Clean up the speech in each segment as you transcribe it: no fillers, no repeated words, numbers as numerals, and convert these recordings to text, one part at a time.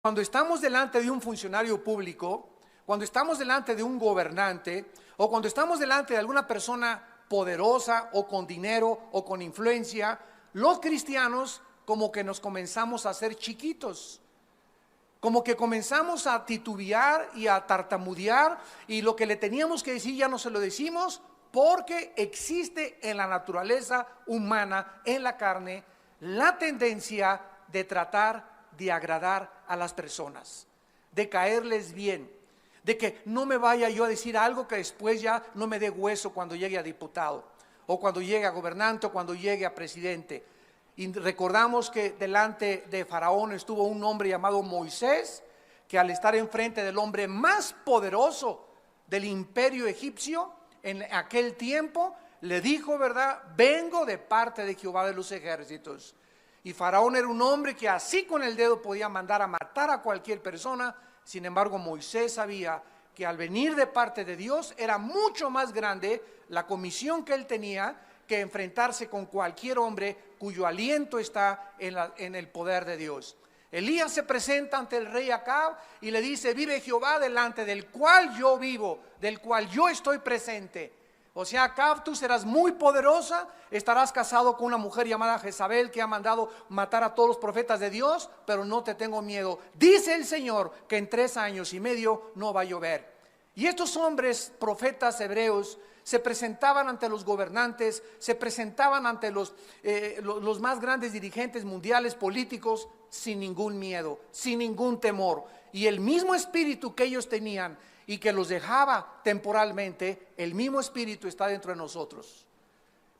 Cuando estamos delante de un funcionario público, cuando estamos delante de un gobernante o cuando estamos delante de alguna persona poderosa o con dinero o con influencia, los cristianos como que nos comenzamos a hacer chiquitos, como que comenzamos a titubear y a tartamudear, y lo que le teníamos que decir ya no se lo decimos, porque existe en la naturaleza humana, en la carne, la tendencia de tratar de agradar a las personas, de caerles bien, de que no me vaya yo a decir algo que después ya no me dé hueso cuando llegue a diputado, o cuando llegue a gobernante, o cuando llegue a presidente. Y recordamos que delante de Faraón estuvo un hombre llamado Moisés, que al estar enfrente del hombre más poderoso del imperio egipcio en aquel tiempo, le dijo, ¿verdad? Vengo de parte de Jehová de los ejércitos. Y Faraón era un hombre que así con el dedo podía mandar a matar a cualquier persona. Sin embargo, Moisés sabía que al venir de parte de Dios era mucho más grande la comisión que él tenía que enfrentarse con cualquier hombre cuyo aliento está en el poder de Dios. Elías se presenta ante el rey Acab y le dice: vive Jehová delante del cual yo vivo, del cual yo estoy presente. O sea, Acab, tú serás muy poderosa, estarás casado con una mujer llamada Jezabel que ha mandado matar a todos los profetas de Dios, pero no te tengo miedo. Dice el Señor que en 3 años y medio no va a llover. Y estos hombres profetas hebreos se presentaban ante los gobernantes, se presentaban ante los más grandes dirigentes mundiales políticos sin ningún miedo, sin ningún temor. Y el mismo espíritu que ellos tenían y que los dejaba temporalmente, el mismo espíritu está dentro de nosotros.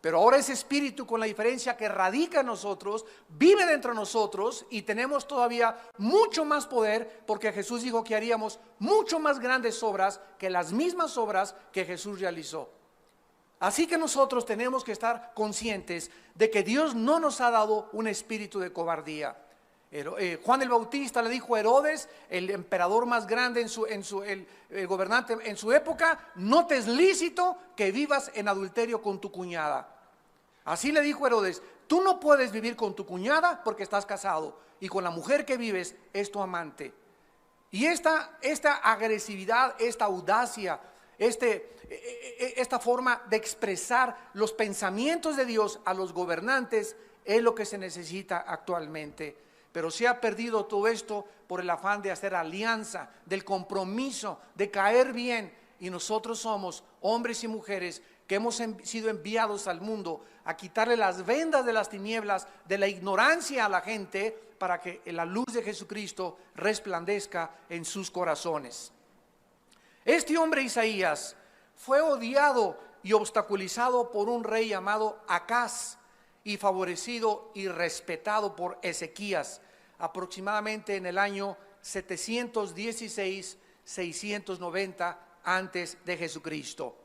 Pero ahora ese espíritu, con la diferencia que radica en nosotros, vive dentro de nosotros y tenemos todavía mucho más poder, porque Jesús dijo que haríamos mucho más grandes obras que las mismas obras que Jesús realizó. Así que nosotros tenemos que estar conscientes de que Dios no nos ha dado un espíritu de cobardía. Juan el Bautista le dijo a Herodes, el emperador más grande, el gobernante en su época: no te es lícito que vivas en adulterio con tu cuñada. Así le dijo Herodes: tú no puedes vivir con tu cuñada porque estás casado, y con la mujer que vives es tu amante. Y esta agresividad, esta audacia, esta forma de expresar los pensamientos de Dios a los gobernantes es lo que se necesita actualmente. Pero se ha perdido todo esto por el afán de hacer alianza, del compromiso, de caer bien. Y nosotros somos hombres y mujeres que hemos sido enviados al mundo a quitarle las vendas de las tinieblas, de la ignorancia a la gente, para que la luz de Jesucristo resplandezca en sus corazones. Este hombre Isaías fue odiado y obstaculizado por un rey llamado Acaz, y favorecido y respetado por Ezequías, aproximadamente en el año 716-690 antes de Jesucristo.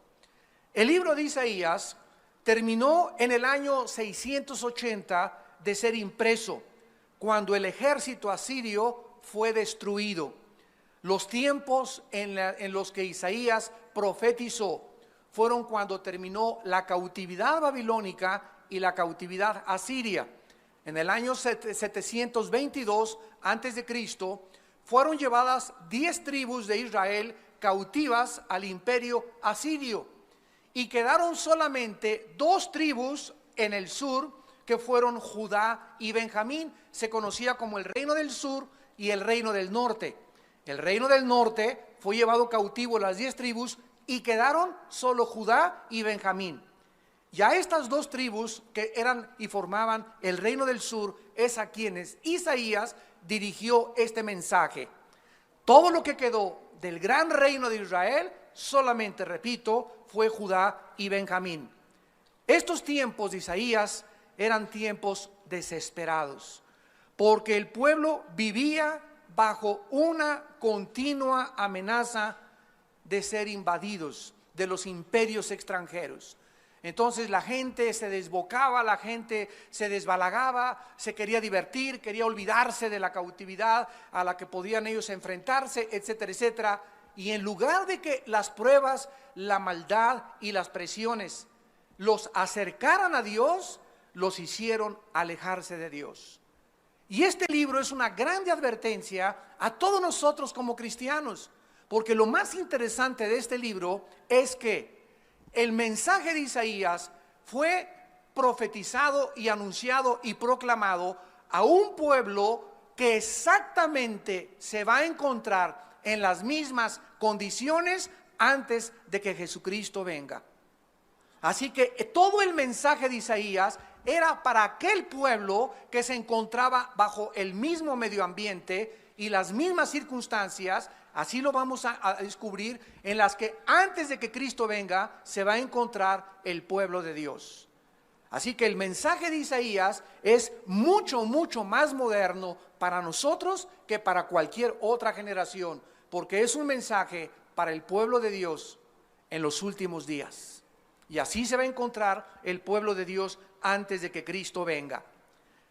El libro de Isaías terminó en el año 680 de ser impreso, cuando el ejército asirio fue destruido. Los tiempos en los que Isaías profetizó fueron cuando terminó la cautividad babilónica y la cautividad asiria. En el año 722 antes de Cristo fueron llevadas 10 tribus de Israel cautivas al imperio asirio, y quedaron solamente 2 tribus en el sur, que fueron Judá y Benjamín. Se conocía como el reino del sur y el reino del norte. El reino del norte fue llevado cautivo las 10 tribus y quedaron solo Judá y Benjamín. Ya estas 2 tribus que eran y formaban el reino del sur es a quienes Isaías dirigió este mensaje. Todo lo que quedó del gran reino de Israel, solamente, repito, fue Judá y Benjamín. Estos tiempos de Isaías eran tiempos desesperados, porque el pueblo vivía bajo una continua amenaza de ser invadidos de los imperios extranjeros. Entonces la gente se desbocaba, la gente se desbalagaba, se quería divertir, quería olvidarse de la cautividad a la que podían ellos enfrentarse, etcétera, etcétera. Y en lugar de que las pruebas, la maldad y las presiones los acercaran a Dios, los hicieron alejarse de Dios. Y este libro es una grande advertencia a todos nosotros como cristianos, porque lo más interesante de este libro es que el mensaje de Isaías fue profetizado y anunciado y proclamado a un pueblo que exactamente se va a encontrar en las mismas condiciones antes de que Jesucristo venga. Así que todo el mensaje de Isaías era para aquel pueblo que se encontraba bajo el mismo medio ambiente y las mismas circunstancias. Así lo vamos a descubrir, en las que antes de que Cristo venga se va a encontrar el pueblo de Dios. Así que el mensaje de Isaías es mucho, mucho más moderno para nosotros que para cualquier otra generación, porque es un mensaje para el pueblo de Dios en los últimos días. Y así se va a encontrar el pueblo de Dios antes de que Cristo venga.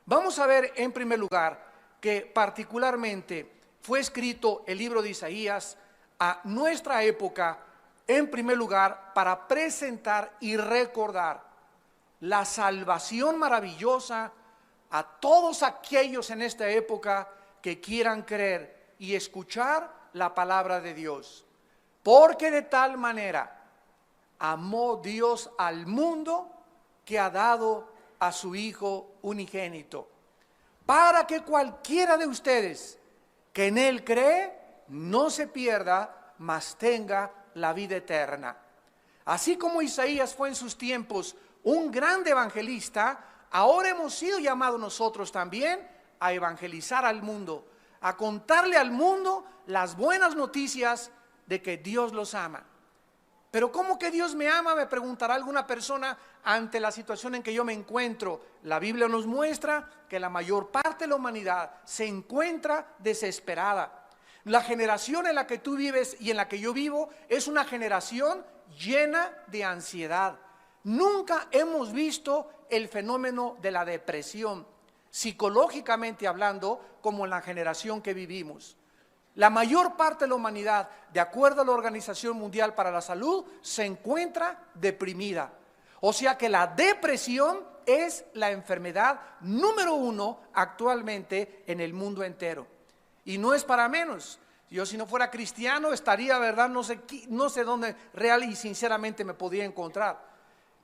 Vamos a ver en primer lugar que particularmente fue escrito el libro de Isaías a nuestra época, en primer lugar, para presentar y recordar la salvación maravillosa a todos aquellos en esta época que quieran creer y escuchar la palabra de Dios. Porque de tal manera amó Dios al mundo que ha dado a su Hijo unigénito, para que cualquiera de ustedes que en Él cree no se pierda, mas tenga la vida eterna. Así como Isaías fue en sus tiempos un gran evangelista, ahora hemos sido llamados nosotros también a evangelizar al mundo, a contarle al mundo las buenas noticias de que Dios los ama. Pero ¿cómo que Dios me ama?, me preguntará alguna persona ante la situación en que yo me encuentro. La Biblia nos muestra que la mayor parte de la humanidad se encuentra desesperada. La generación en la que tú vives y en la que yo vivo es una generación llena de ansiedad. Nunca hemos visto el fenómeno de la depresión, psicológicamente hablando, como en la generación que vivimos. La mayor parte de la humanidad, de acuerdo a la Organización Mundial para la Salud, se encuentra deprimida. O sea que la depresión es la enfermedad número 1 actualmente en el mundo entero. Y no es para menos. Yo, si no fuera cristiano, estaría, ¿verdad? No sé dónde real y sinceramente me podría encontrar.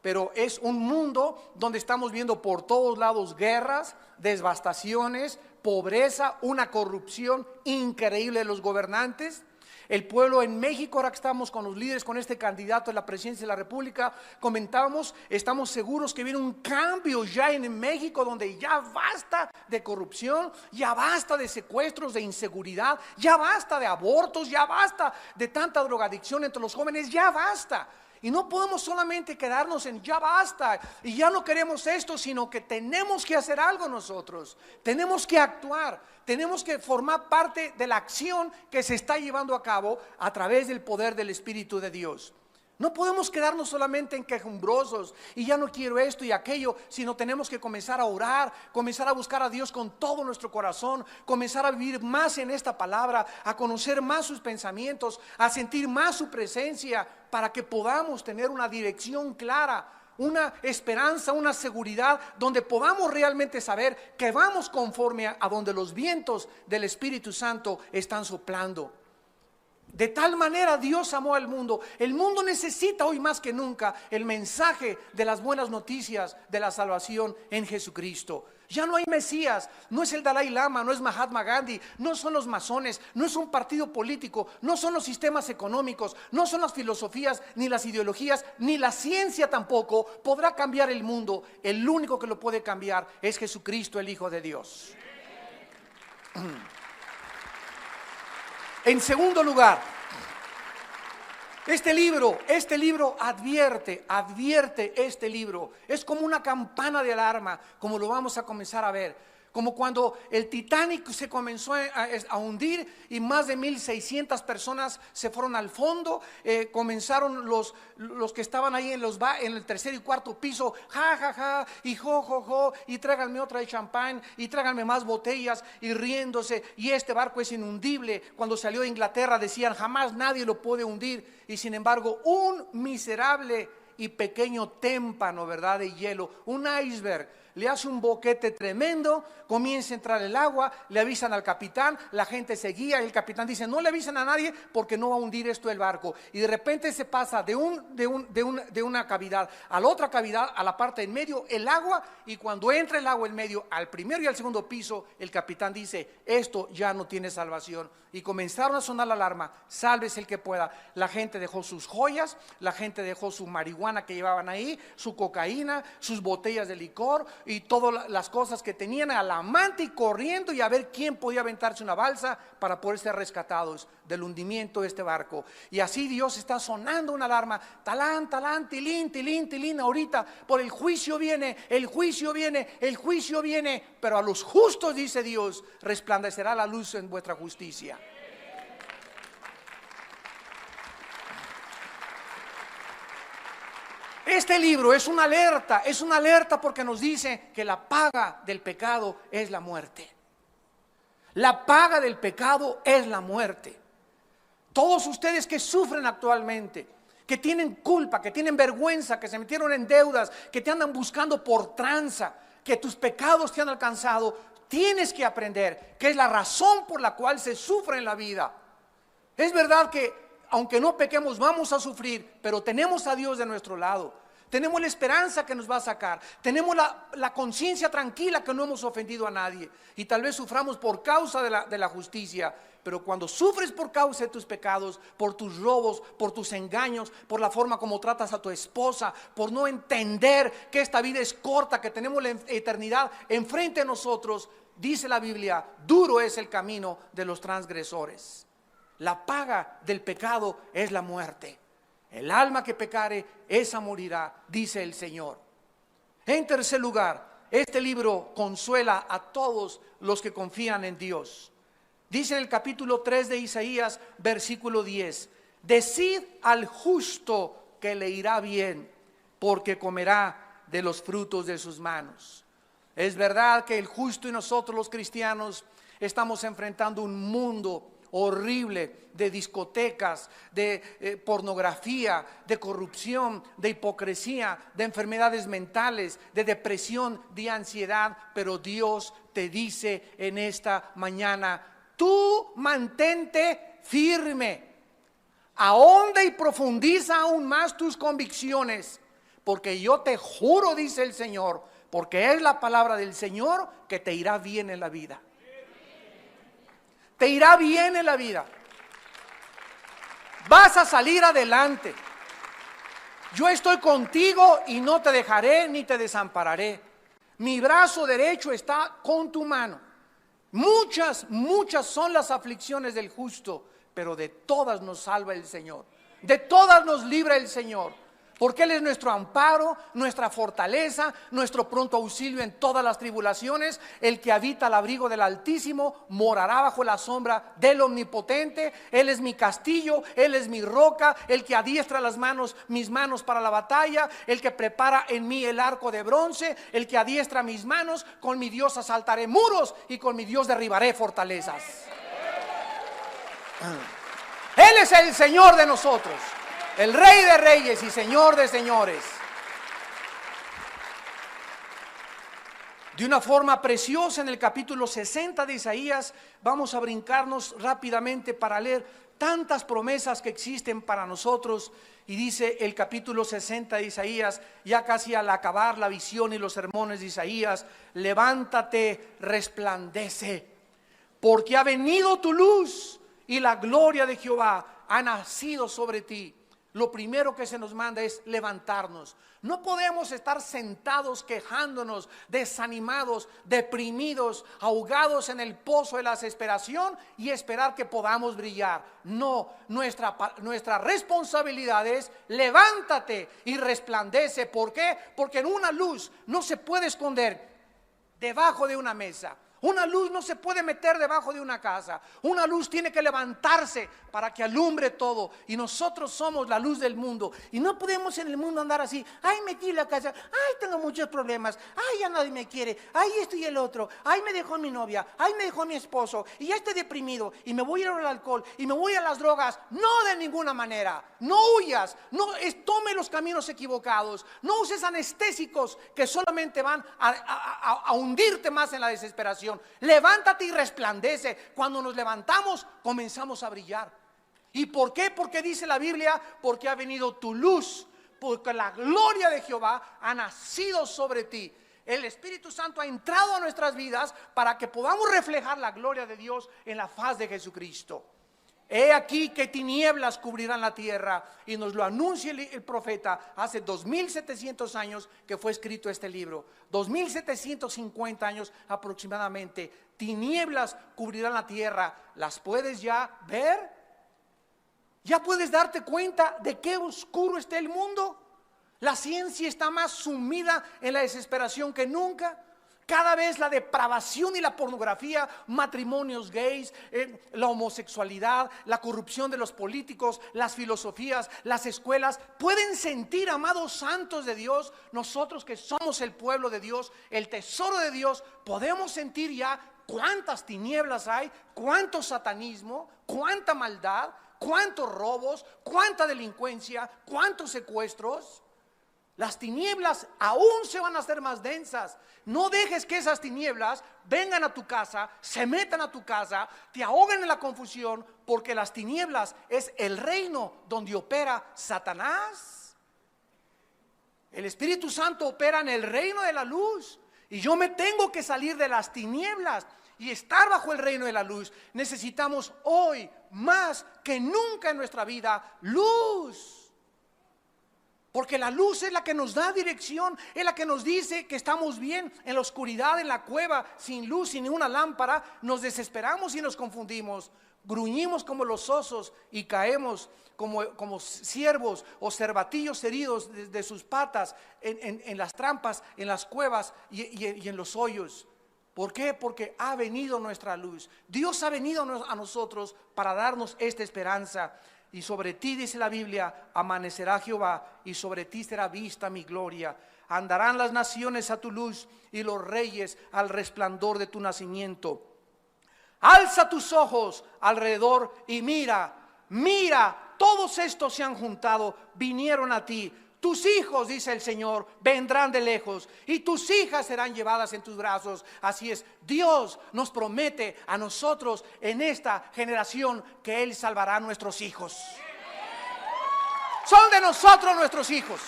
Pero es un mundo donde estamos viendo por todos lados guerras, devastaciones, pobreza, una corrupción increíble de los gobernantes. El pueblo en México, ahora que estamos con los líderes, con este candidato a la presidencia de la República, comentábamos, estamos seguros que viene un cambio ya en México, donde ya basta de corrupción, ya basta de secuestros, de inseguridad, ya basta de abortos, ya basta de tanta drogadicción entre los jóvenes, ya basta. Y no podemos solamente quedarnos en ya basta y ya no queremos esto, sino que tenemos que hacer algo nosotros. Tenemos que actuar, tenemos que formar parte de la acción que se está llevando a cabo a través del poder del Espíritu de Dios. No podemos quedarnos solamente en quejumbrosos y ya no quiero esto y aquello, sino tenemos que comenzar a orar, comenzar a buscar a Dios con todo nuestro corazón, comenzar a vivir más en esta palabra, a conocer más sus pensamientos, a sentir más su presencia, para que podamos tener una dirección clara, una esperanza, una seguridad, donde podamos realmente saber que vamos conforme a donde los vientos del Espíritu Santo están soplando. De tal manera Dios amó al mundo. El mundo necesita hoy más que nunca el mensaje de las buenas noticias de la salvación en Jesucristo. Ya no hay Mesías, no es el Dalai Lama, no es Mahatma Gandhi, no son los masones, no es un partido político, no son los sistemas económicos, no son las filosofías, ni las ideologías, ni la ciencia tampoco podrá cambiar el mundo. El único que lo puede cambiar es Jesucristo, el Hijo de Dios. En segundo lugar, este libro advierte este libro. Es como una campana de alarma, como lo vamos a comenzar a ver. Como cuando el Titanic se comenzó a hundir y más de 1,600 personas se fueron al fondo. Comenzaron los que estaban ahí en el tercer y cuarto piso, ja, ja, ja, y jo, jo, jo, y tráiganme otra de champán, y tráiganme más botellas, y riéndose, y este barco es inundible. Cuando salió de Inglaterra decían, jamás nadie lo puede hundir, y sin embargo un miserable y pequeño témpano, ¿verdad?, de hielo, un iceberg, le hace un boquete tremendo, comienza a entrar el agua, le avisan al capitán, la gente se guía, el capitán dice, no le avisen a nadie porque no va a hundir esto el barco. Y de repente se pasa de una cavidad a la otra cavidad, a la parte en medio, el agua, y cuando entra el agua en medio, al primero y al segundo piso, el capitán dice, esto ya no tiene salvación. Y comenzaron a sonar la alarma, sálvese el que pueda. La gente dejó sus joyas, la gente dejó su marihuana que llevaban ahí, su cocaína, sus botellas de licor y todas las cosas que tenían al amante, y corriendo y a ver quién podía aventarse una balsa para poder ser rescatados del hundimiento de este barco. Y así Dios está sonando una alarma, talán, talán, tilín, tilín, tilín, ahorita por el juicio viene, el juicio viene, el juicio viene, pero a los justos, dice Dios, resplandecerá la luz en vuestra justicia. Este libro es una alerta porque nos dice que la paga del pecado es la muerte. La paga del pecado es la muerte. Todos ustedes que sufren actualmente, que tienen culpa, que tienen vergüenza, que se metieron en deudas, que te andan buscando por tranza, que tus pecados te han alcanzado, tienes que aprender que es la razón por la cual se sufre en la vida. Es verdad que aunque no pequemos vamos a sufrir, pero tenemos a Dios de nuestro lado. Tenemos la esperanza que nos va a sacar. Tenemos la conciencia tranquila que no hemos ofendido a nadie. Y tal vez suframos por causa de la justicia. Pero cuando sufres por causa de tus pecados, por tus robos, por tus engaños, por la forma como tratas a tu esposa, por no entender que esta vida es corta, que tenemos la eternidad enfrente de nosotros, dice la Biblia, duro es el camino de los transgresores. La paga del pecado es la muerte. El alma que pecare, esa morirá, dice el Señor. En tercer lugar, este libro consuela a todos los que confían en Dios. Dice en el capítulo 3 de Isaías, versículo 10, decid al justo que le irá bien, porque comerá de los frutos de sus manos. Es verdad que el justo y nosotros los cristianos estamos enfrentando un mundo horrible de discotecas, de pornografía, de corrupción, de hipocresía, de enfermedades mentales, de depresión, de ansiedad. Pero Dios te dice en esta mañana, tú mantente firme, ahonda y profundiza aún más tus convicciones, porque yo te juro, dice el Señor, porque es la palabra del Señor, que te irá bien en la vida. Te irá bien en la vida. Vas a salir adelante. Yo estoy contigo y no te dejaré ni te desampararé. Mi brazo derecho está con tu mano. Muchas son las aflicciones del justo, pero de todas nos salva el Señor. De todas nos libra el Señor. Porque Él es nuestro amparo, nuestra fortaleza, nuestro pronto auxilio en todas las tribulaciones. El que habita al abrigo del Altísimo morará bajo la sombra del Omnipotente. Él es mi castillo, Él es mi roca, el que adiestra mis manos para la batalla, el que prepara en mí el arco de bronce, el que adiestra mis manos. Con mi Dios asaltaré muros y con mi Dios derribaré fortalezas. Él es el Señor de nosotros, el Rey de reyes y Señor de señores. De una forma preciosa, en el capítulo 60 de Isaías, vamos a brincarnos rápidamente para leer tantas promesas que existen para nosotros. Y dice el capítulo 60 de Isaías, ya casi al acabar la visión y los sermones de Isaías, levántate, resplandece, porque ha venido tu luz y la gloria de Jehová ha nacido sobre ti. Lo primero que se nos manda es levantarnos. No podemos estar sentados quejándonos, desanimados, deprimidos, ahogados en el pozo de la desesperación y esperar que podamos brillar. No, nuestra responsabilidad es levántate y resplandece. ¿Por qué? Porque en una luz no se puede esconder debajo de una mesa. Una luz no se puede meter debajo de una casa. Una luz tiene que levantarse para que alumbre todo. Y nosotros somos la luz del mundo. Y no podemos en el mundo andar así. Ay, metí la casa. Ay, tengo muchos problemas. Ay, ya nadie me quiere. Ay, esto y el otro. Ay, me dejó mi novia. Ay, me dejó mi esposo. Y ya estoy deprimido. Y me voy a ir al alcohol. Y me voy a las drogas. No, de ninguna manera. No huyas. No tome los caminos equivocados. No uses anestésicos que solamente van a hundirte más en la desesperación. Levántate y resplandece. Cuando nos levantamos, comenzamos a brillar. ¿Y por qué? Porque dice la Biblia, porque ha venido tu luz, porque la gloria de Jehová ha nacido sobre ti. El Espíritu Santo ha entrado a nuestras vidas para que podamos reflejar la gloria de Dios en la faz de Jesucristo. He aquí que tinieblas cubrirán la tierra, y nos lo anuncia el profeta hace 2700 años que fue escrito este libro. 2750 años aproximadamente. Tinieblas cubrirán la tierra. ¿Las puedes ya ver? ¿Ya puedes darte cuenta de qué oscuro está el mundo? La ciencia está más sumida en la desesperación que nunca. Cada vez la depravación y la pornografía, matrimonios gays, la homosexualidad, la corrupción de los políticos, las filosofías, las escuelas. Pueden sentir, amados santos de Dios, nosotros que somos el pueblo de Dios, el tesoro de Dios, podemos sentir ya cuántas tinieblas hay, cuánto satanismo, cuánta maldad, cuántos robos, cuánta delincuencia, cuántos secuestros. Las tinieblas aún se van a hacer más densas. No dejes que esas tinieblas vengan a tu casa, se metan a tu casa, te ahoguen en la confusión, porque las tinieblas es el reino donde opera Satanás. El Espíritu Santo opera en el reino de la luz, y yo me tengo que salir de las tinieblas y estar bajo el reino de la luz. Necesitamos hoy más que nunca en nuestra vida luz. Porque la luz es la que nos da dirección, es la que nos dice que estamos bien. En la oscuridad, en la cueva, sin luz, sin una lámpara, nos desesperamos y nos confundimos. Gruñimos como los osos y caemos como ciervos o cervatillos heridos de sus patas en las trampas, en las cuevas y en los hoyos. ¿Por qué? Porque ha venido nuestra luz. Dios ha venido a nosotros para darnos esta esperanza. Y sobre ti, dice la Biblia, amanecerá Jehová, y sobre ti será vista mi gloria. Andarán las naciones a tu luz, y los reyes al resplandor de tu nacimiento. Alza tus ojos alrededor y mira, todos estos se han juntado, vinieron a ti. Tus hijos, dice el Señor, vendrán de lejos, y tus hijas serán llevadas en tus brazos. Así es, Dios nos promete a nosotros en esta generación que Él salvará a nuestros hijos. Son de nosotros nuestros hijos,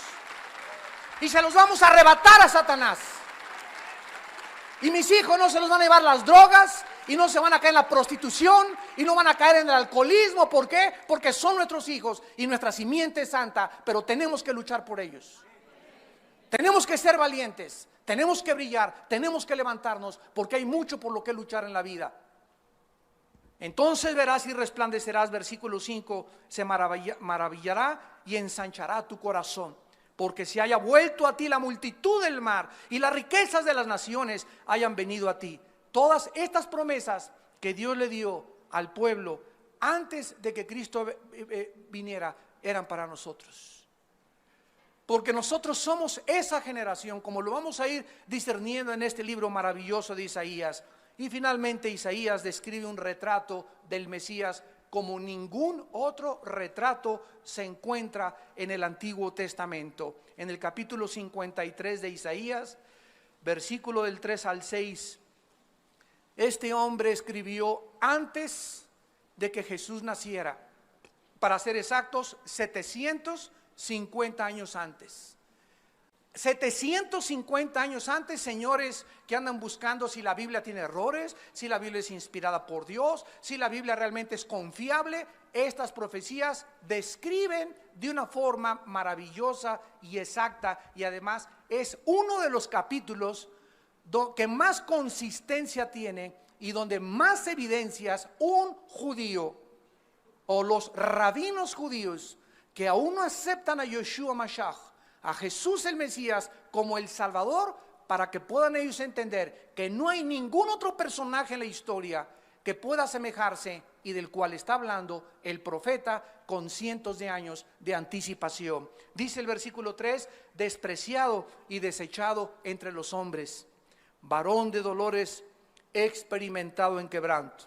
y se los vamos a arrebatar a Satanás. Y mis hijos no se los van a llevar las drogas, y no se van a caer en la prostitución, y no van a caer en el alcoholismo. ¿Por qué? Porque son nuestros hijos y nuestra simiente es santa, pero tenemos que luchar por ellos. Tenemos que ser valientes, tenemos que brillar, tenemos que levantarnos, porque hay mucho por lo que luchar en la vida. Entonces verás y resplandecerás, versículo 5, se maravillará y ensanchará tu corazón, porque se haya vuelto a ti la multitud del mar, y las riquezas de las naciones hayan venido a ti. Todas estas promesas que Dios le dio al pueblo antes de que Cristo viniera eran para nosotros. Porque nosotros somos esa generación, como lo vamos a ir discerniendo en este libro maravilloso de Isaías. Y finalmente Isaías describe un retrato del Mesías como ningún otro retrato se encuentra en el Antiguo Testamento. En el capítulo 53 de Isaías, versículo del 3 al 6, este hombre escribió antes de que Jesús naciera, para ser exactos, 750 años antes. 750 años antes, señores que andan buscando si la Biblia tiene errores, si la Biblia es inspirada por Dios, si la Biblia realmente es confiable. Estas profecías describen de una forma maravillosa y exacta, y además es uno de los capítulos que más consistencia tiene y donde más evidencias un judío o los rabinos judíos que aún no aceptan a Yeshua Mashiach, a Jesús el Mesías como el Salvador, para que puedan ellos entender que no hay ningún otro personaje en la historia que pueda asemejarse y del cual está hablando el profeta con cientos de años de anticipación. Dice el versículo 3, despreciado y desechado entre los hombres, varón de dolores, experimentado en quebranto.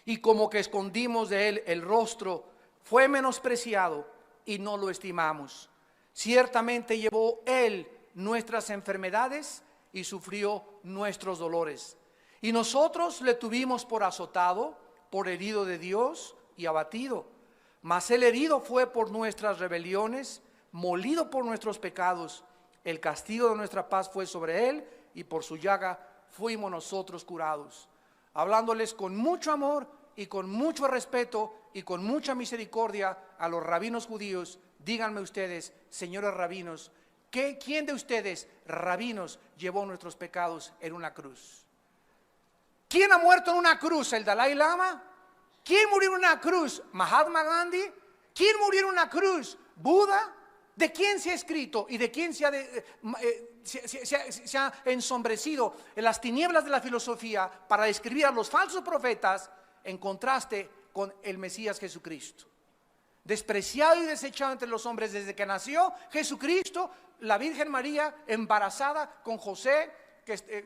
Y como que escondimos de él el rostro, fue menospreciado y no lo estimamos. Ciertamente llevó él nuestras enfermedades y sufrió nuestros dolores. Y nosotros le tuvimos por azotado, por herido de Dios y abatido. Mas el herido fue por nuestras rebeliones, molido por nuestros pecados. El castigo de nuestra paz fue sobre él y por su llaga fuimos nosotros curados. Hablándoles con mucho amor y con mucho respeto y con mucha misericordia a los rabinos judíos, díganme ustedes, señores rabinos, ¿quién de ustedes, rabinos, llevó nuestros pecados en una cruz? ¿Quién ha muerto en una cruz? ¿El Dalai Lama? ¿Quién murió en una cruz? ¿Mahatma Gandhi? ¿Quién murió en una cruz? ¿Buda? ¿De quién se ha escrito y de quién se ha ensombrecido en las tinieblas de la filosofía para describir a los falsos profetas en contraste con el Mesías Jesucristo? Despreciado y desechado entre los hombres desde que nació Jesucristo, la Virgen María embarazada con José,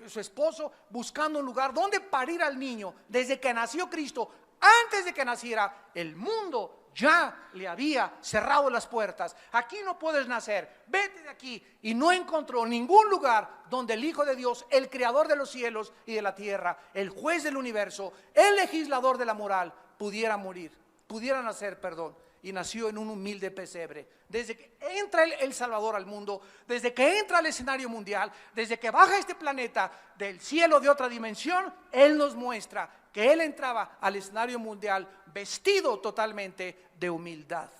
su esposo, buscando un lugar donde parir al niño. Desde que nació Cristo, antes de que naciera, el mundo ya le había cerrado las puertas. Aquí no puedes nacer, vete de aquí. Y no encontró ningún lugar donde el Hijo de Dios, el creador de los cielos y de la tierra, el juez del universo, el legislador de la moral, pudiera nacer. Y nació en un humilde pesebre. Desde que entra el Salvador al mundo, desde que entra al escenario mundial, desde que baja este planeta del cielo de otra dimensión, Él nos muestra que Él entraba al escenario mundial vestido totalmente de humildad.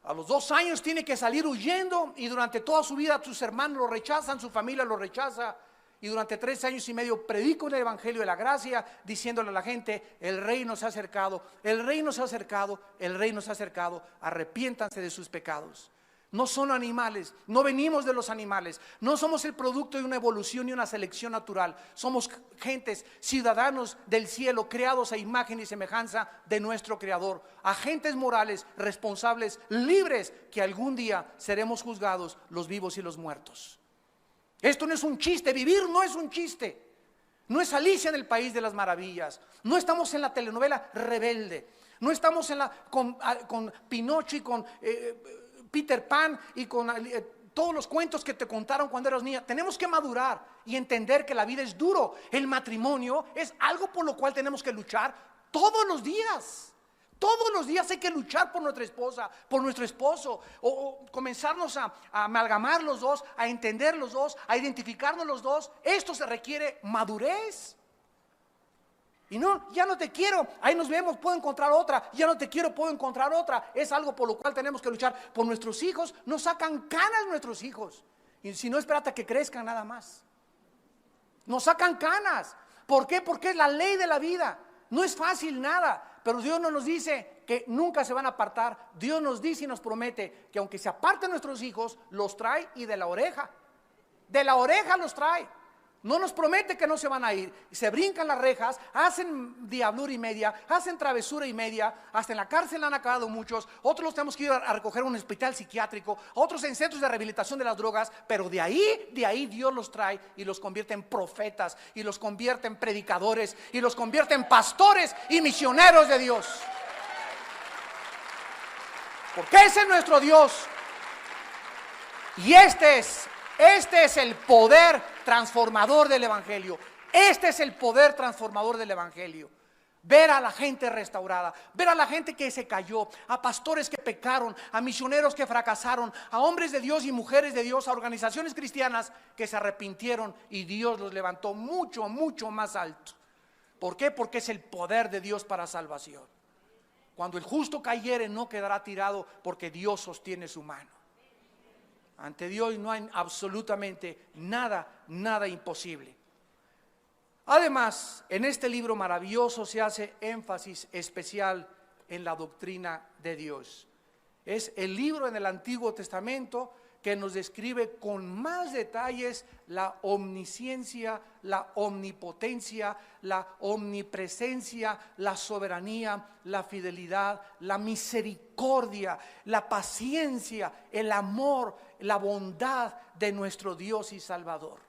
A los 2 años tiene que salir huyendo y durante toda su vida sus hermanos lo rechazan, su familia lo rechaza. Y durante 3 años y medio predico el evangelio de la gracia, diciéndole a la gente, el reino se ha acercado, el reino se ha acercado, el reino se ha acercado, arrepiéntanse de sus pecados. No son animales, no venimos de los animales, no somos el producto de una evolución y una selección natural. Somos gentes, ciudadanos del cielo, creados a imagen y semejanza de nuestro Creador, agentes morales, responsables, libres, que algún día seremos juzgados los vivos y los muertos. Esto no es un chiste, vivir no es un chiste. No es Alicia en el País de las Maravillas. No estamos en la telenovela Rebelde. No estamos con Pinocho y con Peter Pan y con todos los cuentos que te contaron cuando eras niña. Tenemos que madurar y entender que la vida es duro. El matrimonio es algo por lo cual tenemos que luchar todos los días. Todos los días hay que luchar por nuestra esposa, por nuestro esposo, o comenzarnos a amalgamar los dos, a entender los dos, a identificarnos los dos. Esto se requiere madurez. Y no, ya no te quiero, ahí nos vemos, puedo encontrar otra. Ya no te quiero, puedo encontrar otra. Es algo por lo cual tenemos que luchar. Por nuestros hijos, nos sacan canas nuestros hijos. Y si no, espérate a que crezcan nada más. Nos sacan canas. ¿Por qué? Porque es la ley de la vida. No es fácil nada. Pero Dios no nos dice que nunca se van a apartar. Dios nos dice y nos promete que aunque se aparten nuestros hijos, los trae y de la oreja los trae. No nos promete que no se van a ir. Se brincan las rejas, hacen diablura y media, hacen travesura y media. Hasta en la cárcel han acabado muchos. Otros los tenemos que ir a recoger a un hospital psiquiátrico, otros en centros de rehabilitación de las drogas. Pero de ahí Dios los trae y los convierte en profetas, y los convierte en predicadores, y los convierte en pastores y misioneros de Dios. Porque ese es nuestro Dios. Y este es el poder transformador del evangelio. Este es el poder transformador del evangelio. Ver a la gente restaurada, ver a la gente que se cayó, a pastores que pecaron, a misioneros que fracasaron, a hombres de Dios y mujeres de Dios, a organizaciones cristianas que se arrepintieron y Dios los levantó mucho, mucho más alto. ¿Por qué? Porque es el poder de Dios para salvación. Cuando el justo cayere, no quedará tirado, porque Dios sostiene su mano. Ante Dios no hay absolutamente nada imposible. Además, en este libro maravilloso se hace énfasis especial en la doctrina de Dios. Es el libro en el Antiguo Testamento que nos describe con más detalles la omnisciencia, la omnipotencia, la omnipresencia, la soberanía, la fidelidad, la misericordia, la paciencia, el amor, la bondad de nuestro Dios y Salvador.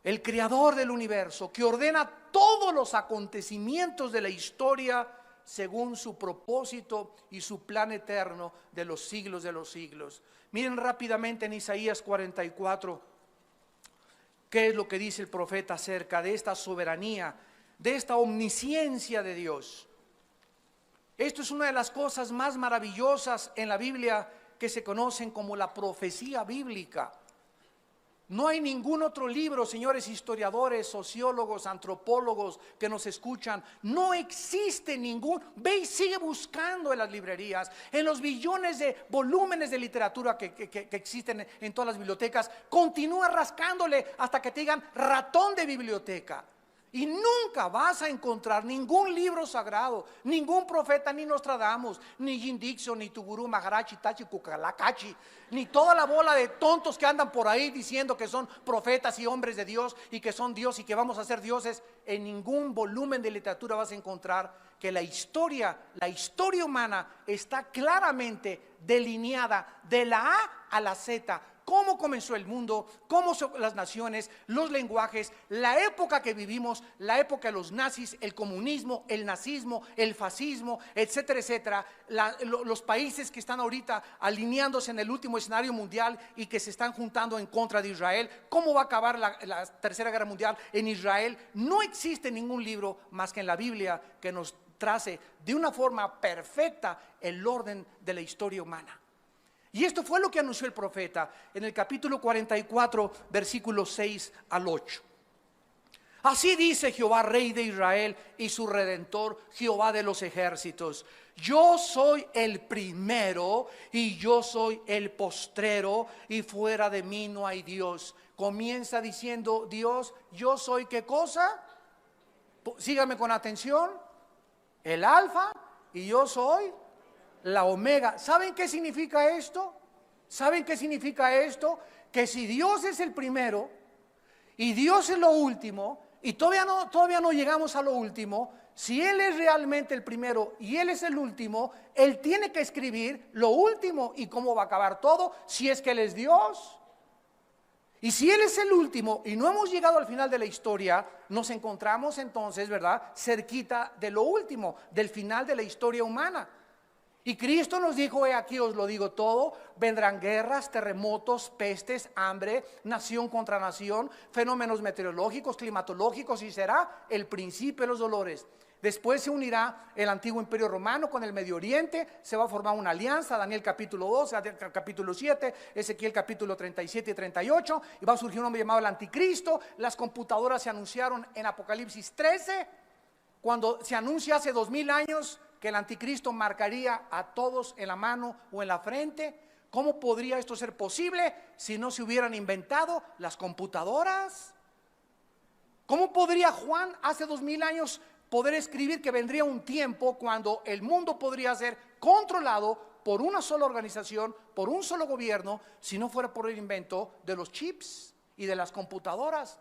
El creador del universo, que ordena todos los acontecimientos de la historia según su propósito y su plan eterno de los siglos. Miren rápidamente en Isaías 44, qué es lo que dice el profeta acerca de esta soberanía, de esta omnisciencia de Dios. Esto es una de las cosas más maravillosas en la Biblia que se conocen como la profecía bíblica. No hay ningún otro libro, señores historiadores, sociólogos, antropólogos que nos escuchan. No existe ningún. Ve y sigue buscando en las librerías, en los billones de volúmenes de literatura que existen en todas las bibliotecas. Continúa rascándole hasta que te digan ratón de biblioteca. Y nunca vas a encontrar ningún libro sagrado, ningún profeta, ni Nostradamus, ni Jim Dixon, ni tu gurú Maharaj, Itachi, Kukalakachi, ni toda la bola de tontos que andan por ahí diciendo que son profetas y hombres de Dios y que son Dios y que vamos a ser dioses. En ningún volumen de literatura vas a encontrar que la historia humana está claramente delineada de la A a la Z. Cómo comenzó el mundo, cómo son las naciones, los lenguajes, la época que vivimos, la época de los nazis, el comunismo, el nazismo, el fascismo, etcétera, etcétera. Los países que están ahorita alineándose en el último escenario mundial y que se están juntando en contra de Israel. ¿Cómo va a acabar la Tercera Guerra Mundial en Israel? No existe ningún libro más que en la Biblia que nos trace de una forma perfecta el orden de la historia humana. Y esto fue lo que anunció el profeta en el capítulo 44, versículos 6 al 8. Así dice Jehová, Rey de Israel y su Redentor, Jehová de los ejércitos: yo soy el primero y yo soy el postrero, y fuera de mí no hay Dios. Comienza diciendo Dios: yo soy ¿qué cosa? Sígame con atención. El alfa y yo soy la omega. ¿Saben qué significa esto? ¿Saben qué significa esto? Que si Dios es el primero y Dios es lo último, y todavía no llegamos a lo último, si Él es realmente el primero y Él es el último, Él tiene que escribir lo último y cómo va a acabar todo, si es que Él es Dios. Y si Él es el último y no hemos llegado al final de la historia, nos encontramos entonces, ¿verdad?, cerquita de lo último, del final de la historia humana. Y Cristo nos dijo: he aquí os lo digo todo, vendrán guerras, terremotos, pestes, hambre, nación contra nación, fenómenos meteorológicos, climatológicos, y será el principio de los dolores. Después se unirá el antiguo imperio romano con el Medio Oriente, se va a formar una alianza, Daniel capítulo 12, capítulo 7, Ezequiel capítulo 37 y 38, y va a surgir un hombre llamado el Anticristo. Las computadoras se anunciaron en Apocalipsis 13, cuando se anuncia hace 2000 años que el Anticristo marcaría a todos en la mano o en la frente. ¿Cómo podría esto ser posible si no se hubieran inventado las computadoras? ¿Cómo podría Juan hace 2000 años poder escribir que vendría un tiempo cuando el mundo podría ser controlado por una sola organización, por un solo gobierno, si no fuera por el invento de los chips y de las computadoras?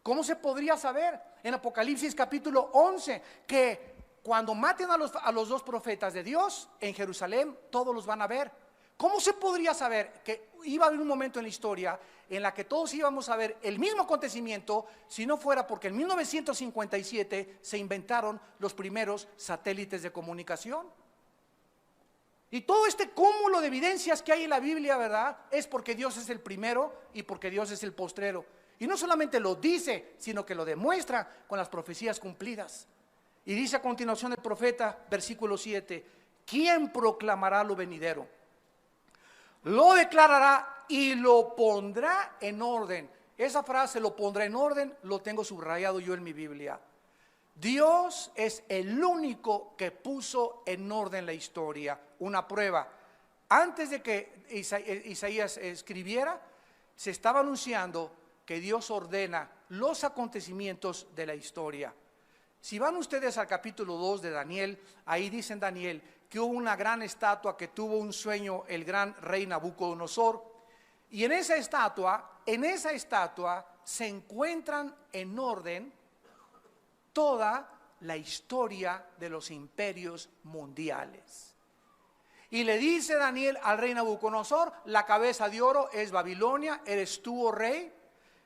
¿Cómo se podría saber en Apocalipsis capítulo 11 que cuando maten a los dos profetas de Dios en Jerusalén, todos los van a ver? ¿Cómo se podría saber que iba a haber un momento en la historia en la que todos íbamos a ver el mismo acontecimiento, si no fuera porque en 1957 se inventaron los primeros satélites de comunicación? Y todo este cúmulo de evidencias que hay en la Biblia, ¿verdad?, es porque Dios es el primero y porque Dios es el postrero. Y no solamente lo dice, sino que lo demuestra con las profecías cumplidas. Y dice a continuación el profeta, versículo 7: ¿quién proclamará lo venidero? Lo declarará y lo pondrá en orden. Esa frase, lo pondrá en orden, lo tengo subrayado yo en mi Biblia. Dios es el único que puso en orden la historia. Una prueba: antes de que Isaías escribiera, se estaba anunciando que Dios ordena los acontecimientos de la historia. Si van ustedes al capítulo 2 de Daniel, ahí dice en Daniel que hubo una gran estatua que tuvo un sueño el gran rey Nabucodonosor. Y en esa estatua se encuentran en orden toda la historia de los imperios mundiales. Y le dice Daniel al rey Nabucodonosor: la cabeza de oro es Babilonia, eres tú, oh rey.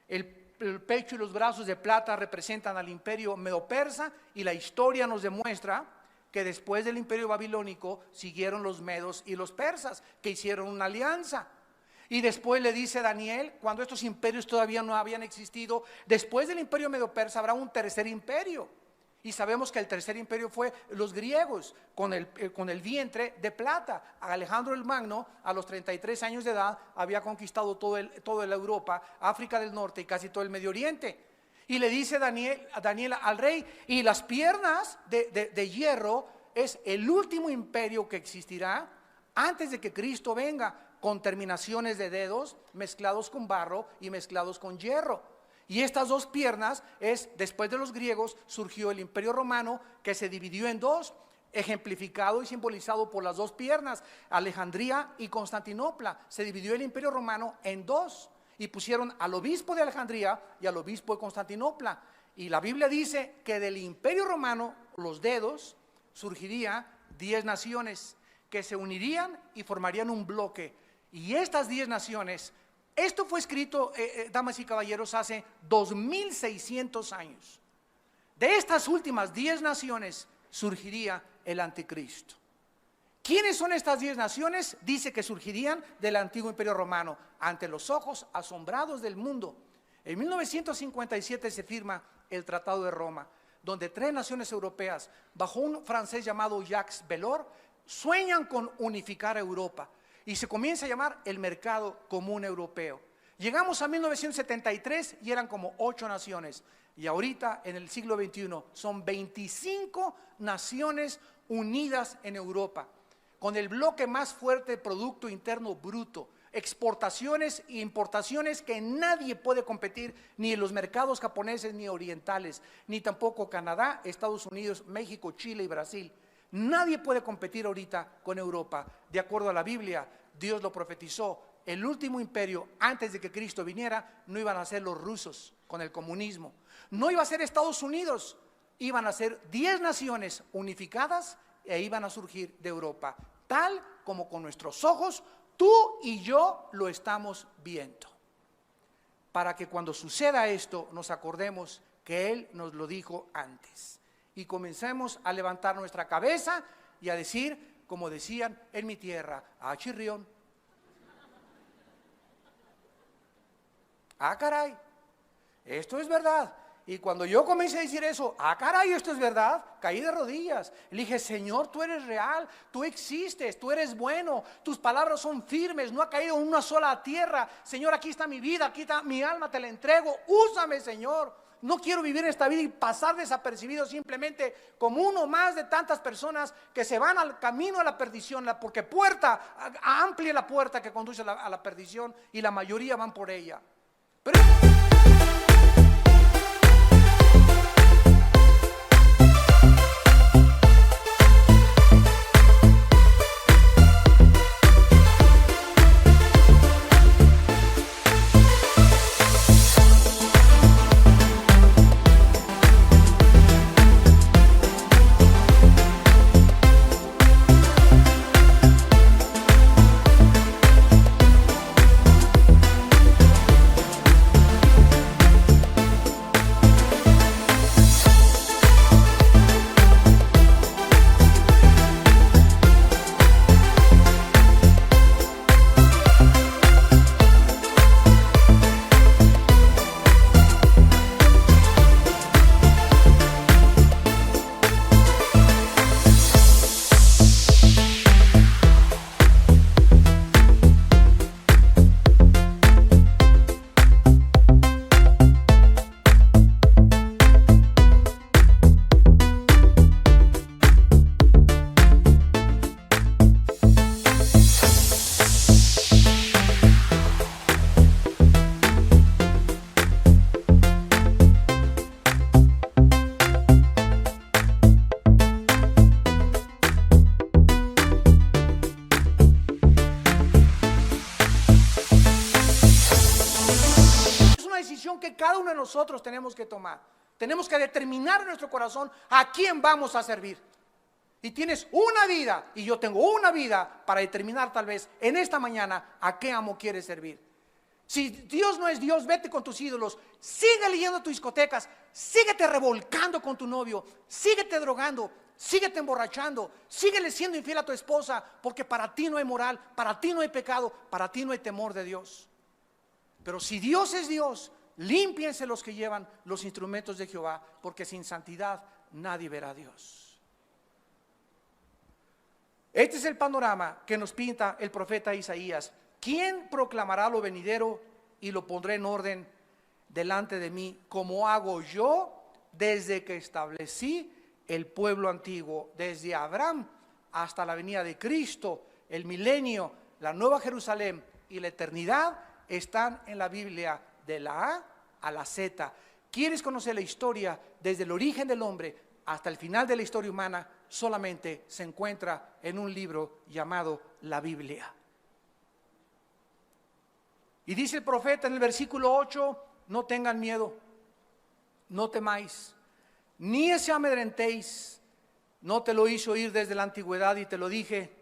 El pecho y los brazos de plata representan al imperio medo-persa, y la historia nos demuestra que después del imperio babilónico siguieron los medos y los persas, que hicieron una alianza. Y después le dice Daniel, cuando estos imperios todavía no habían existido, después del imperio medo-persa habrá un tercer imperio. Y sabemos que el tercer imperio fue los griegos, con el vientre de plata. Alejandro el Magno, a los 33 años de edad, había conquistado toda la Europa, África del Norte y casi todo el Medio Oriente. Y le dice Daniel al rey: y las piernas de hierro es el último imperio que existirá antes de que Cristo venga, con terminaciones de dedos mezclados con barro y mezclados con hierro. Y estas dos piernas después de los griegos surgió el imperio romano, que se dividió en dos, ejemplificado y simbolizado por las dos piernas. Alejandría y Constantinopla. Se dividió el imperio romano en dos, y pusieron al obispo de Alejandría y al obispo de Constantinopla. Y la Biblia dice que del imperio romano, los dedos, surgiría 10 naciones que se unirían y formarían un bloque. Y estas 10 naciones, esto fue escrito, damas y caballeros, hace 2600 años. De estas últimas 10 naciones surgiría el anticristo. ¿Quiénes son estas 10 naciones? Dice que surgirían del antiguo imperio romano, ante los ojos asombrados del mundo. En 1957 se firma el Tratado de Roma, donde 3 naciones europeas, bajo un francés llamado Jacques Delors, sueñan con unificar Europa, y se comienza a llamar el Mercado Común Europeo. Llegamos a 1973 y eran como 8 naciones, y ahorita en el siglo XXI son 25 naciones unidas en Europa, con el bloque más fuerte de Producto Interno Bruto, exportaciones e importaciones que nadie puede competir, ni en los mercados japoneses ni orientales, ni tampoco Canadá, Estados Unidos, México, Chile y Brasil. Nadie puede competir ahorita con Europa. De acuerdo a la Biblia, Dios lo profetizó: el último imperio antes de que Cristo viniera no iban a ser los rusos con el comunismo, no iba a ser Estados Unidos, iban a ser 10 naciones unificadas e iban a surgir de Europa, tal como con nuestros ojos tú y yo lo estamos viendo, para que cuando suceda esto nos acordemos que Él nos lo dijo antes y comencemos a levantar nuestra cabeza y a decir, como decían en mi tierra: ah, chirrión, ah, caray, esto es verdad. Y cuando yo comencé a decir eso, ah, caray, esto es verdad, caí de rodillas. Le dije: Señor, tú eres real, tú existes, tú eres bueno, tus palabras son firmes, no ha caído en una sola tierra. Señor, aquí está mi vida, aquí está mi alma, te la entrego, úsame, Señor. No quiero vivir esta vida y pasar desapercibido simplemente como uno más de tantas personas que se van al camino a la perdición, porque amplia la puerta que conduce a la perdición, y la mayoría van por ella. Pero nosotros tenemos que tomar. Tenemos que determinar en nuestro corazón a quién vamos a servir. Y tienes una vida, y yo tengo una vida para determinar tal vez en esta mañana a qué amo quieres servir. Si Dios no es Dios, vete con tus ídolos, sigue leyendo tus discotecas, síguete revolcando con tu novio, síguete drogando, síguete emborrachando, síguele siendo infiel a tu esposa, porque para ti no hay moral, para ti no hay pecado, para ti no hay temor de Dios. Pero si Dios es Dios, límpiense los que llevan los instrumentos de Jehová, porque sin santidad nadie verá a Dios. Este es el panorama que nos pinta el profeta Isaías. ¿Quién proclamará lo venidero y lo pondré en orden delante de mí, como hago yo desde que establecí el pueblo antiguo, desde Abraham hasta la venida de Cristo? El milenio, la nueva Jerusalén y la eternidad están en la Biblia de la A a la Z. ¿Quieres conocer la historia desde el origen del hombre hasta el final de la historia humana? Solamente se encuentra en un libro llamado la Biblia. Y dice el profeta en el versículo 8: no tengan miedo, no temáis, ni se amedrentéis. No te lo hice oír desde la antigüedad y te lo dije.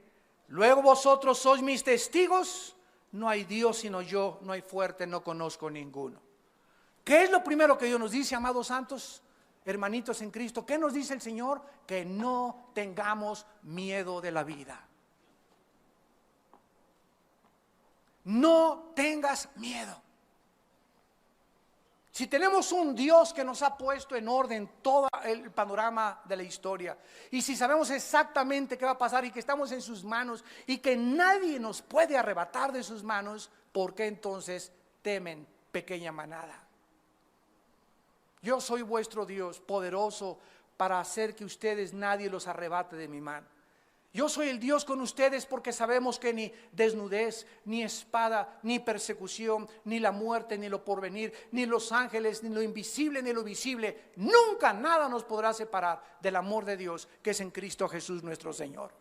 Luego vosotros sois mis testigos. No hay Dios sino yo, no hay fuerte, no conozco ninguno. ¿Qué es lo primero que Dios nos dice, amados santos, hermanitos en Cristo? ¿Qué nos dice el Señor? Que no tengamos miedo de la vida. No tengas miedo. Si tenemos un Dios que nos ha puesto en orden todo el panorama de la historia, y si sabemos exactamente qué va a pasar y que estamos en sus manos y que nadie nos puede arrebatar de sus manos, ¿por qué entonces temen, pequeña manada? Yo soy vuestro Dios, poderoso para hacer que ustedes nadie los arrebate de mi mano. Yo soy el Dios con ustedes, porque sabemos que ni desnudez, ni espada, ni persecución, ni la muerte, ni lo porvenir, ni los ángeles, ni lo invisible, ni lo visible, nunca nada nos podrá separar del amor de Dios que es en Cristo Jesús nuestro Señor.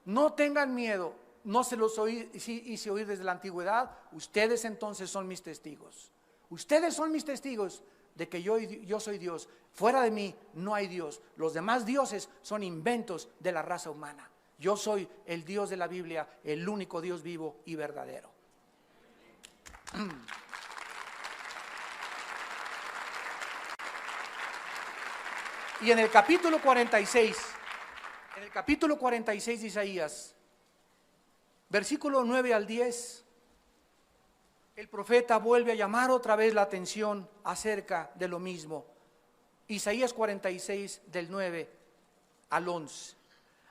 No tengan miedo, no se los hice oír desde la antigüedad. Ustedes entonces son mis testigos. Ustedes son mis testigos de que yo soy Dios. Fuera de mí no hay Dios. Los demás dioses son inventos de la raza humana. Yo soy el Dios de la Biblia, el único Dios vivo y verdadero. Y en el capítulo 46, de Isaías, versículo 9 al 10, el profeta vuelve a llamar otra vez la atención acerca de lo mismo. Isaías 46 del 9 al 11.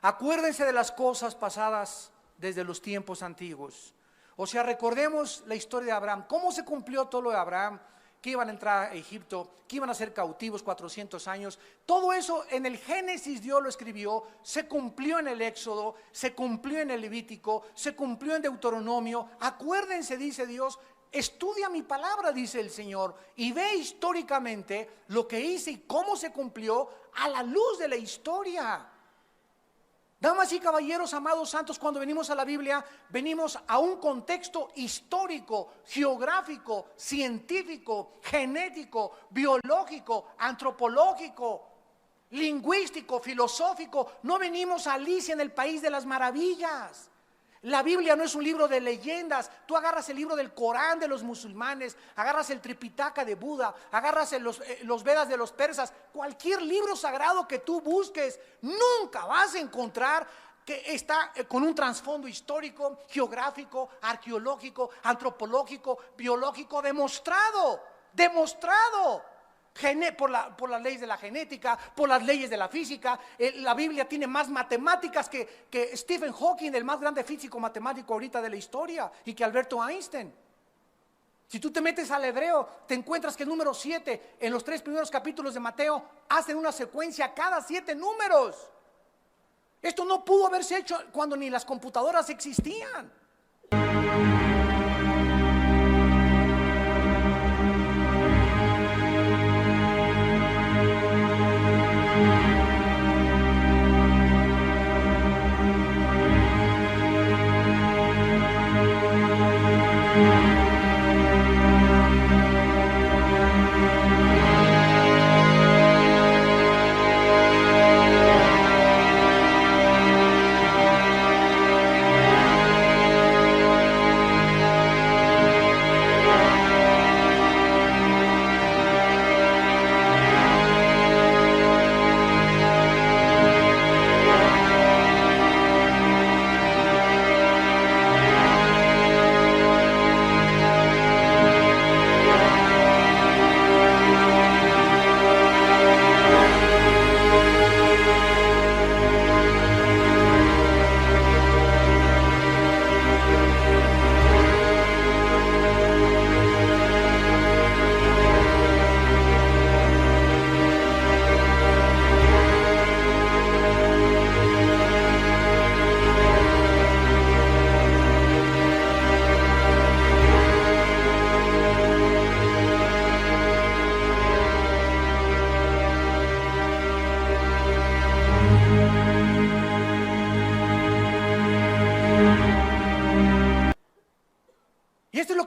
Acuérdense de las cosas pasadas desde los tiempos antiguos. O sea, recordemos la historia de Abraham. ¿Cómo se cumplió todo lo de Abraham? Que iban a entrar a Egipto, que iban a ser cautivos 400 años. Todo eso en el Génesis Dios lo escribió. Se cumplió en el Éxodo, se cumplió en el Levítico, se cumplió en Deuteronomio. Acuérdense, dice Dios. Estudia mi palabra, dice el Señor, y ve históricamente lo que hice y cómo se cumplió a la luz de la historia. Damas y caballeros, amados santos, cuando venimos a la Biblia, venimos a un contexto histórico, geográfico, científico, genético, biológico, antropológico, lingüístico, filosófico. No venimos a Alicia en el país de las maravillas. La Biblia no es un libro de leyendas. Tú agarras el libro del Corán de los musulmanes, agarras el Tripitaka de Buda, agarras los Vedas de los persas. Cualquier libro sagrado que tú busques, nunca vas a encontrar que está con un trasfondo histórico, geográfico, arqueológico, antropológico, biológico, demostrado. Por las leyes de la genética, por las leyes de la física. La Biblia tiene más matemáticas que Stephen Hawking, el más grande físico matemático ahorita de la historia, y que Alberto Einstein. Si tú te metes al hebreo, te encuentras que el número 7 en los 3 primeros capítulos de Mateo hacen una secuencia cada 7 números. Esto no pudo haberse hecho cuando ni las computadoras existían.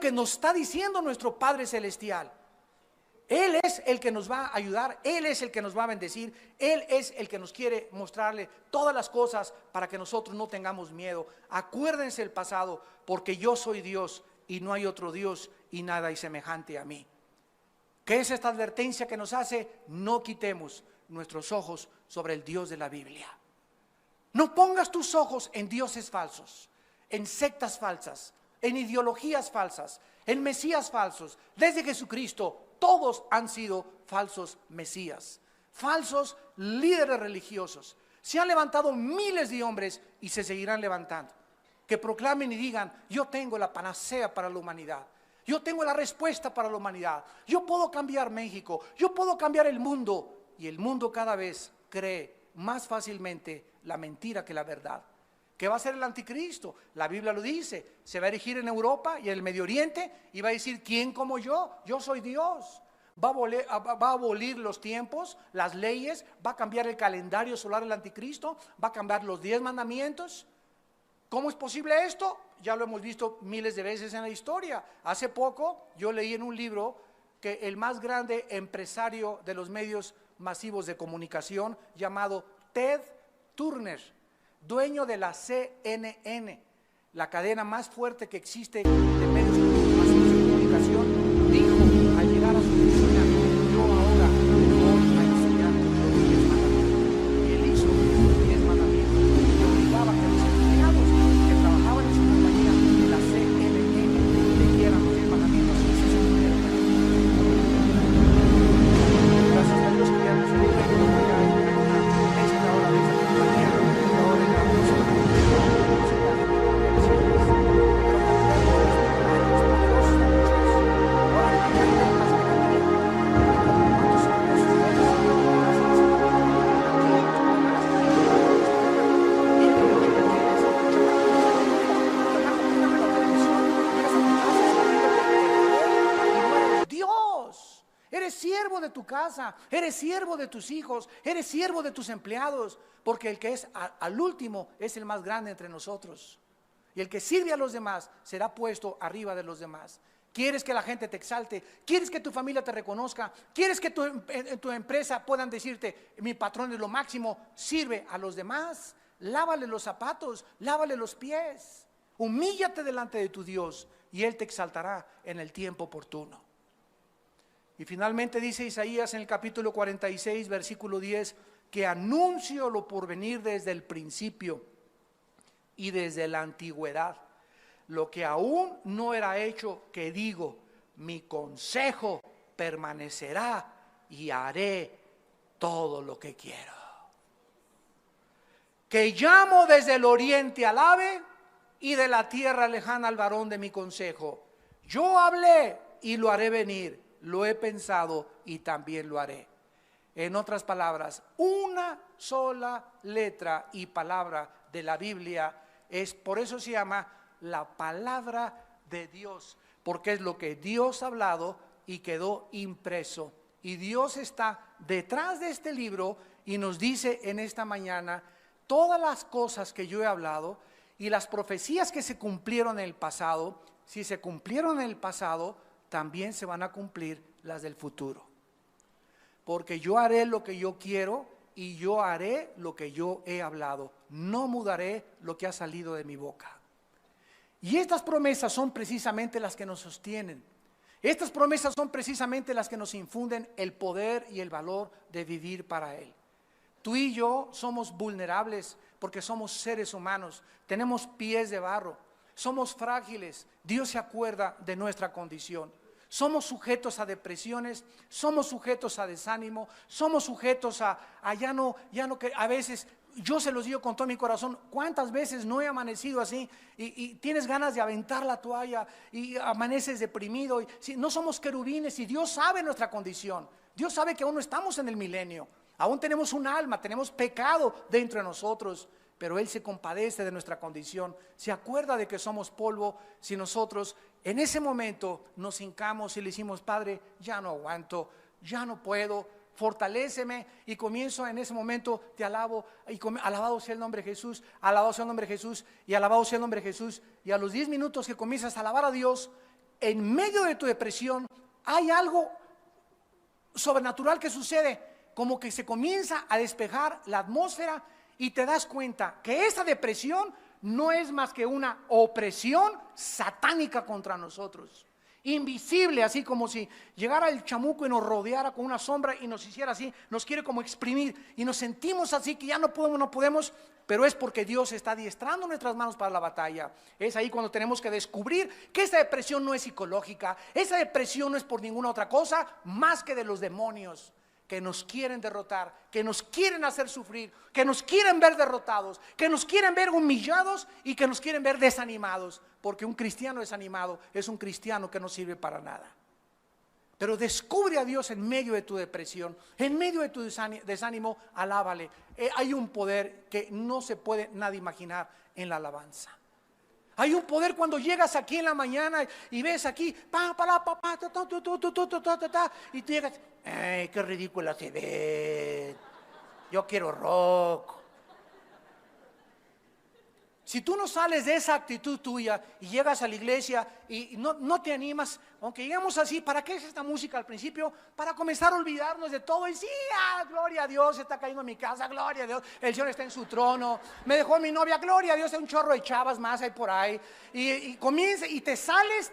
que nos está diciendo nuestro Padre Celestial. Él es el que nos va a ayudar, Él es el que nos va a bendecir, Él es el que nos quiere mostrarle todas las cosas para que nosotros no tengamos miedo. Acuérdense el pasado, porque yo soy Dios y no hay otro Dios y nada hay semejante a mí. ¿Qué es esta advertencia que nos hace? No quitemos nuestros ojos sobre el Dios de la Biblia. No pongas tus ojos en dioses falsos, en sectas falsas, en ideologías falsas, en mesías falsos. Desde Jesucristo todos han sido falsos mesías, falsos líderes religiosos. Se han levantado miles de hombres y se seguirán levantando, que proclamen y digan: yo tengo la panacea para la humanidad, yo tengo la respuesta para la humanidad, yo puedo cambiar México, yo puedo cambiar el mundo. Y el mundo cada vez cree más fácilmente la mentira que la verdad. ¿Qué va a hacer el anticristo? La Biblia lo dice, se va a erigir en Europa y en el Medio Oriente y va a decir: ¿quién como yo? Yo soy Dios. Va a abolir los tiempos, las leyes, va a cambiar el calendario solar del anticristo, va a cambiar los 10 mandamientos. ¿Cómo es posible esto? Ya lo hemos visto miles de veces en la historia. Hace poco yo leí en un libro que el más grande empresario de los medios masivos de comunicación, llamado Ted Turner, dueño de la CNN, la cadena más fuerte que existe de medios masivos de comunicación, dijo al llegar a su oficina: yo ahora les voy a enseñar los 10 mandamientos. Y él hizo los 10 mandamientos y obligaba a que los empleados que trabajaban en su compañía, en la CNN, leyeran los 10 mandamientos y se sintieron. Gracias a Dios que ya no se dice que no voy a esta hora de esa compañía, ahora en la música, eres siervo de tu casa, eres siervo de tus hijos, eres siervo de tus empleados, porque el que es al último es el más grande entre nosotros. Y el que sirve a los demás será puesto arriba de los demás. ¿Quieres que la gente te exalte? ¿Quieres que tu familia te reconozca? ¿Quieres que en tu empresa puedan decirte: mi patrón es lo máximo? Sirve a los demás, lávale los zapatos, lávale los pies. Humíllate delante de tu Dios y Él te exaltará en el tiempo oportuno. Y finalmente dice Isaías en el capítulo 46, versículo 10, que anuncio lo por venir desde el principio y desde la antigüedad, lo que aún no era hecho, que digo: mi consejo permanecerá y haré todo lo que quiero. Que llamo desde el oriente al ave y de la tierra lejana al varón de mi consejo. Yo hablé y lo haré venir. Lo he pensado y también lo haré. En otras palabras, una sola letra y palabra de la Biblia es, por eso se llama la palabra de Dios, porque es lo que Dios ha hablado y quedó impreso. Y Dios está detrás de este libro y nos dice en esta mañana todas las cosas que yo he hablado y las profecías que se cumplieron en el pasado. Si se cumplieron en el pasado, también se van a cumplir las del futuro. Porque yo haré lo que yo quiero y yo haré lo que yo he hablado. No mudaré lo que ha salido de mi boca. Y estas promesas son precisamente las que nos sostienen. Estas promesas son precisamente las que nos infunden el poder y el valor de vivir para Él. Tú y yo somos vulnerables porque somos seres humanos. Tenemos pies de barro. Somos frágiles. Dios se acuerda de nuestra condición. Somos sujetos a depresiones, somos sujetos a desánimo, somos sujetos a ya no que a veces, yo se los digo con todo mi corazón, ¿cuántas veces no he amanecido así? Y tienes ganas de aventar la toalla y amaneces deprimido. No somos querubines y Dios sabe nuestra condición. Dios sabe que aún no estamos en el milenio, aún tenemos un alma, tenemos pecado dentro de nosotros. Pero Él se compadece de nuestra condición, se acuerda de que somos polvo. Si nosotros en ese momento nos hincamos y le decimos: Padre, ya no aguanto, ya no puedo, fortaléceme, y comienzo en ese momento, te alabo, y alabado sea el nombre de Jesús, alabado sea el nombre de Jesús, y alabado sea el nombre de Jesús, y a los 10 minutos que comienzas a alabar a Dios, en medio de tu depresión hay algo sobrenatural que sucede, como que se comienza a despejar la atmósfera y te das cuenta que esa depresión no es más que una opresión satánica contra nosotros, invisible, así como si llegara el chamuco y nos rodeara con una sombra y nos hiciera así, nos quiere como exprimir y nos sentimos así que ya no podemos, pero es porque Dios está adiestrando nuestras manos para la batalla. Es ahí cuando tenemos que descubrir que esa depresión no es psicológica, esa depresión no es por ninguna otra cosa más que de los demonios que nos quieren derrotar, que nos quieren hacer sufrir, que nos quieren ver derrotados, que nos quieren ver humillados y que nos quieren ver desanimados, porque un cristiano desanimado es un cristiano que no sirve para nada. Pero descubre a Dios en medio de tu depresión, en medio de tu desánimo, alábale. Hay un poder que no se puede nadie imaginar en la alabanza. Hay un poder cuando llegas aquí en la mañana y ves aquí, y tú llegas, ¡ay, qué ridícula se ve! Yo quiero rock. Si tú no sales de esa actitud tuya y llegas a la iglesia y no te animas, aunque llegamos así, ¿para qué es esta música al principio? Para comenzar a olvidarnos de todo y sí, gloria a Dios, está cayendo en mi casa, gloria a Dios, el Señor está en su trono, me dejó mi novia, gloria a Dios, hay un chorro de chavas más ahí por ahí, y comienza y te sales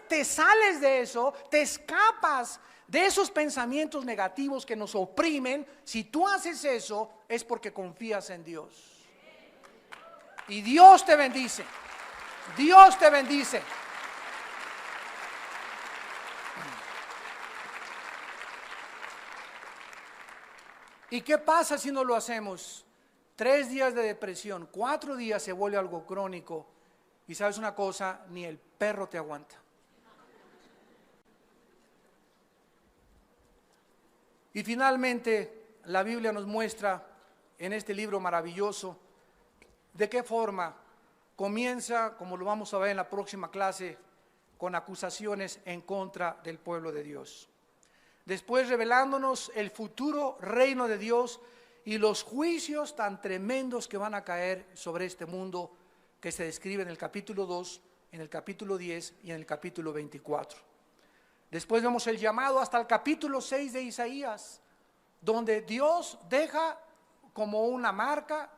de eso, te escapas de esos pensamientos negativos que nos oprimen. Si tú haces eso, es porque confías en Dios. Y Dios te bendice. Dios te bendice. ¿Y qué pasa si no lo hacemos? 3 días de depresión, 4 días se vuelve algo crónico. Y sabes una cosa, ni el perro te aguanta. Y finalmente, la Biblia nos muestra en este libro maravilloso de qué forma comienza, como lo vamos a ver en la próxima clase, con acusaciones en contra del pueblo de Dios. Después revelándonos el futuro reino de Dios y los juicios tan tremendos que van a caer sobre este mundo, que se describe en el capítulo 2, en el capítulo 10 y en el capítulo 24. Después vemos el llamado hasta el capítulo 6 de Isaías, donde Dios deja como una marca,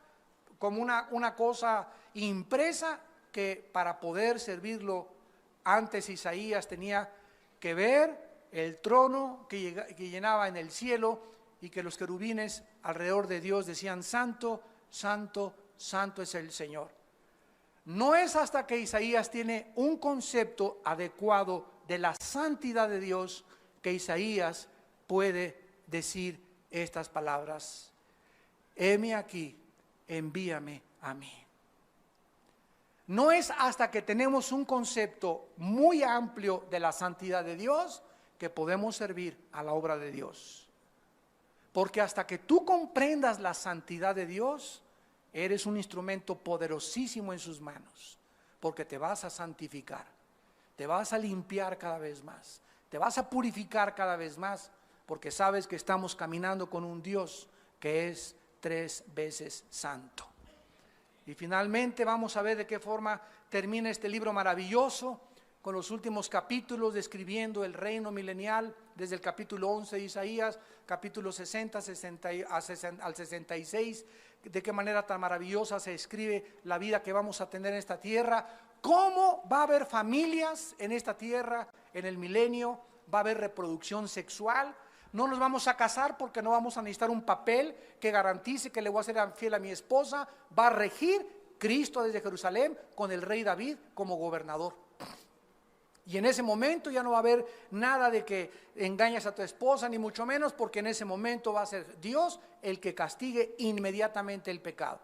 como una cosa impresa, que para poder servirlo antes Isaías tenía que ver el trono que llenaba en el cielo y que los querubines alrededor de Dios decían: santo, santo, santo es el Señor. No es hasta que Isaías tiene un concepto adecuado de la santidad de Dios que Isaías puede decir estas palabras: heme aquí, envíame a mí. No es hasta que tenemos un concepto muy amplio de la santidad de Dios que podemos servir a la obra de Dios. Porque hasta que tú comprendas la santidad de Dios, eres un instrumento poderosísimo en sus manos, porque te vas a santificar, te vas a limpiar cada vez más, te vas a purificar cada vez más, porque sabes que estamos caminando con un Dios que es 3 veces santo. Y finalmente vamos a ver de qué forma termina este libro maravilloso, con los últimos capítulos describiendo el reino milenial, desde el capítulo 11 de Isaías, capítulo 60 al 66, de qué manera tan maravillosa se escribe la vida que vamos a tener en esta tierra, cómo va a haber familias en esta tierra, en el milenio, va a haber reproducción sexual. No nos vamos a casar porque no vamos a necesitar un papel que garantice que le voy a ser fiel a mi esposa. Va a regir Cristo desde Jerusalén con el rey David como gobernador. Y en ese momento ya no va a haber nada de que engañes a tu esposa, ni mucho menos, porque en ese momento va a ser Dios el que castigue inmediatamente el pecado.